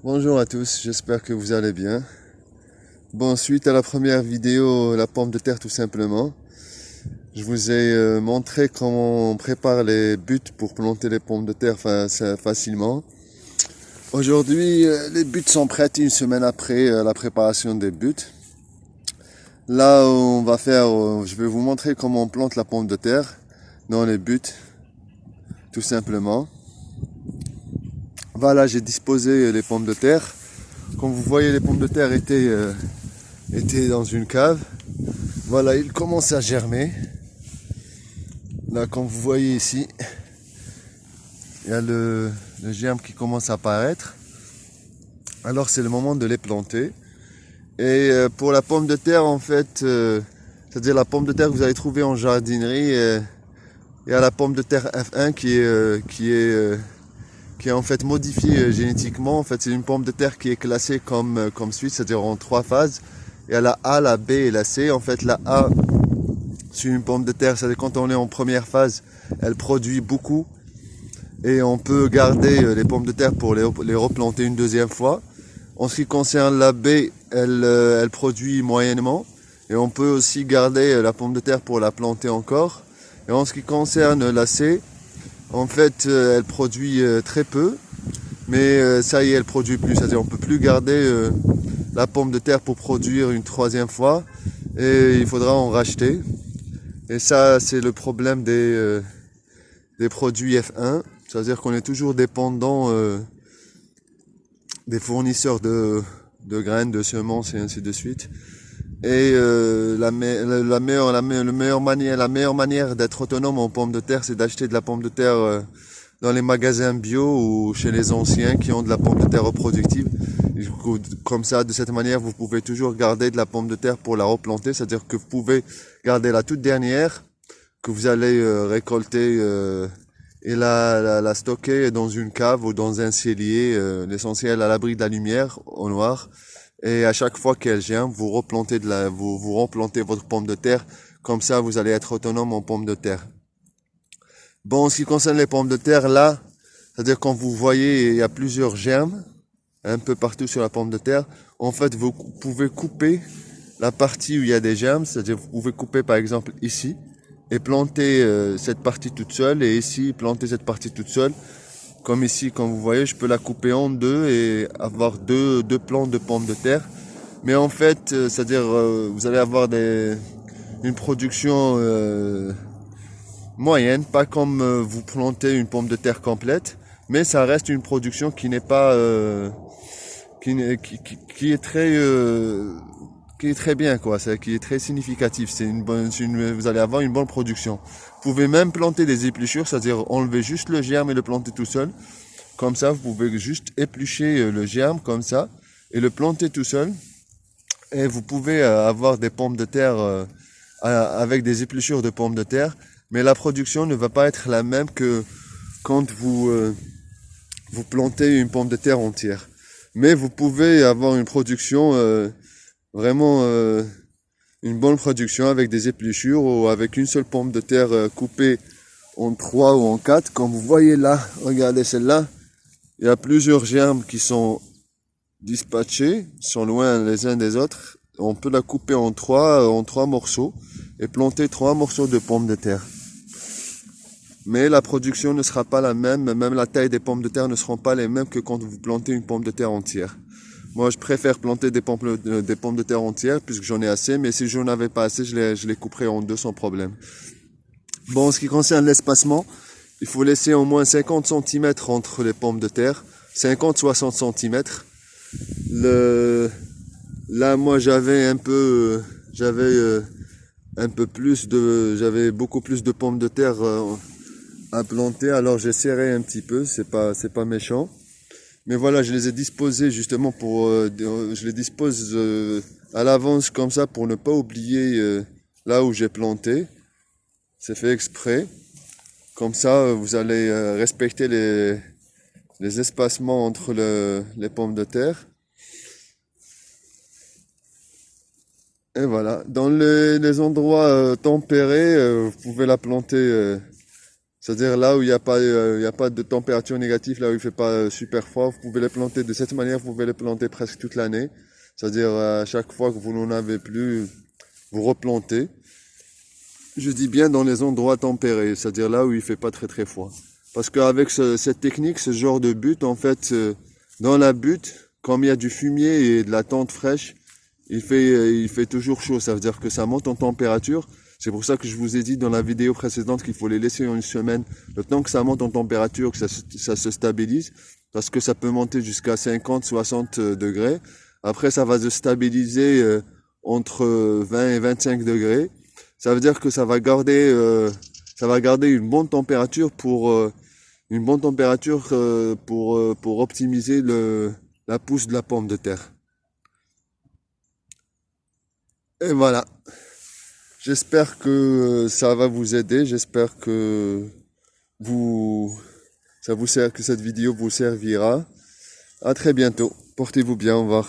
Bonjour à tous, j'espère que vous allez bien. Bon, suite à la première vidéo, la pomme de terre tout simplement, je vous ai montré comment on prépare les buts pour planter les pommes de terre facilement. Aujourd'hui, les buts sont prêtes une semaine après la préparation des buts. Là, je vais vous montrer comment on plante la pomme de terre dans les buts, tout simplement. Voilà, j'ai disposé les pommes de terre. Comme vous voyez, les pommes de terre étaient dans une cave. Voilà, il commence à germer. Là, comme vous voyez ici, il y a le germe qui commence à apparaître. Alors, c'est le moment de les planter. Et pour la pomme de terre, en fait, c'est-à-dire la pomme de terre que vous allez trouver en jardinerie, il y a la pomme de terre F1 qui est en fait modifiée génétiquement. En fait, c'est une pomme de terre qui est classée comme suit, c'est-à-dire en 3 phases. Il y a la A, la B et la C. En fait, la A, c'est une pomme de terre, c'est-à-dire quand on est en première phase, elle produit beaucoup. Et on peut garder les pommes de terre pour les replanter une deuxième fois. En ce qui concerne la B, elle produit moyennement. Et on peut aussi garder la pomme de terre pour la planter encore. Et en ce qui concerne la C, en fait, elle produit très peu. Mais ça y est, elle produit plus. C'est-à-dire on peut plus garder la pomme de terre pour produire une troisième fois. Et il faudra en racheter. Et ça, c'est le problème des produits F1. C'est-à-dire qu'on est toujours dépendant des fournisseurs de graines, de semences et ainsi de suite. Et la meilleure manière d'être autonome en pommes de terre, c'est d'acheter de la pomme de terre dans les magasins bio ou chez les anciens qui ont de la pomme de terre reproductive. Comme ça, de cette manière, vous pouvez toujours garder de la pomme de terre pour la replanter. C'est-à-dire que vous pouvez garder la toute dernière que vous allez récolter et la stocker dans une cave ou dans un cellier, l'essentiel à l'abri de la lumière, au noir. Et à chaque fois qu'elle germe, vous replantez votre pomme de terre. Comme ça, vous allez être autonome en pommes de terre. Bon, en ce qui concerne les pommes de terre, là, c'est-à-dire quand vous voyez, il y a plusieurs germes un peu partout sur la pomme de terre. En fait, vous pouvez couper la partie où il y a des germes, c'est-à-dire vous pouvez couper par exemple ici et planter cette partie toute seule et ici planter cette partie toute seule. Comme ici, comme vous voyez, je peux la couper en deux et avoir deux plants de pommes de terre. Mais en fait, c'est-à-dire vous allez avoir une production moyenne, pas comme vous plantez une pomme de terre complète, mais ça reste une production qui n'est pas qui est très bien quoi, qui est très significatif. Vous allez avoir une bonne production. Vous pouvez même planter des épluchures, c'est-à-dire enlever juste le germe et le planter tout seul. Comme ça, vous pouvez juste éplucher le germe comme ça et le planter tout seul. Et vous pouvez avoir des pommes de terre avec des épluchures de pommes de terre, mais la production ne va pas être la même que quand vous plantez une pomme de terre entière. Mais vous pouvez avoir une production vraiment une bonne production avec des épluchures ou avec une seule pomme de terre coupée en 3 ou en 4. Comme vous voyez là, regardez celle-là, il y a plusieurs germes qui sont dispatchés, sont loin les uns des autres. On peut la couper en trois morceaux et planter 3 morceaux de pommes de terre. Mais la production ne sera pas la même, même la taille des pommes de terre ne seront pas les mêmes que quand vous plantez une pomme de terre entière. Moi, je préfère planter des pommes de terre entières puisque j'en ai assez, mais si je n'en avais pas assez, je les couperais en deux sans problème. Bon, en ce qui concerne l'espacement, il faut laisser au moins 50 cm entre les pommes de terre, 50-60 cm. Là, moi, j'avais beaucoup plus de pommes de terre à planter, alors j'ai serré un petit peu, c'est pas méchant. Mais voilà, je les ai disposés justement je les dispose à l'avance comme ça pour ne pas oublier là où j'ai planté. C'est fait exprès. Comme ça, vous allez respecter les espacements entre les pommes de terre. Et voilà, dans les endroits tempérés, vous pouvez la planter C'est-à-dire là où il y a pas de température négative, là où il fait pas super froid, vous pouvez les planter de cette manière, vous pouvez les planter presque toute l'année. C'est-à-dire à chaque fois que vous n'en avez plus, vous replantez. Je dis bien dans les endroits tempérés, c'est-à-dire là où il fait pas très très froid. Parce qu'avec cette technique, ce genre de butte, en fait, dans la butte, comme il y a du fumier et de la tente fraîche, il fait toujours chaud. Ça veut dire que ça monte en température. C'est pour ça que je vous ai dit dans la vidéo précédente qu'il faut les laisser une semaine, le temps que ça monte en température, que ça se stabilise, parce que ça peut monter jusqu'à 50, 60 degrés. Après, ça va se stabiliser entre 20 et 25 degrés. Ça veut dire que ça va garder une bonne température pour optimiser la pousse de la pomme de terre. Et voilà. J'espère que ça va vous aider. J'espère que vous, que cette vidéo vous servira. À très bientôt. Portez-vous bien. Au revoir.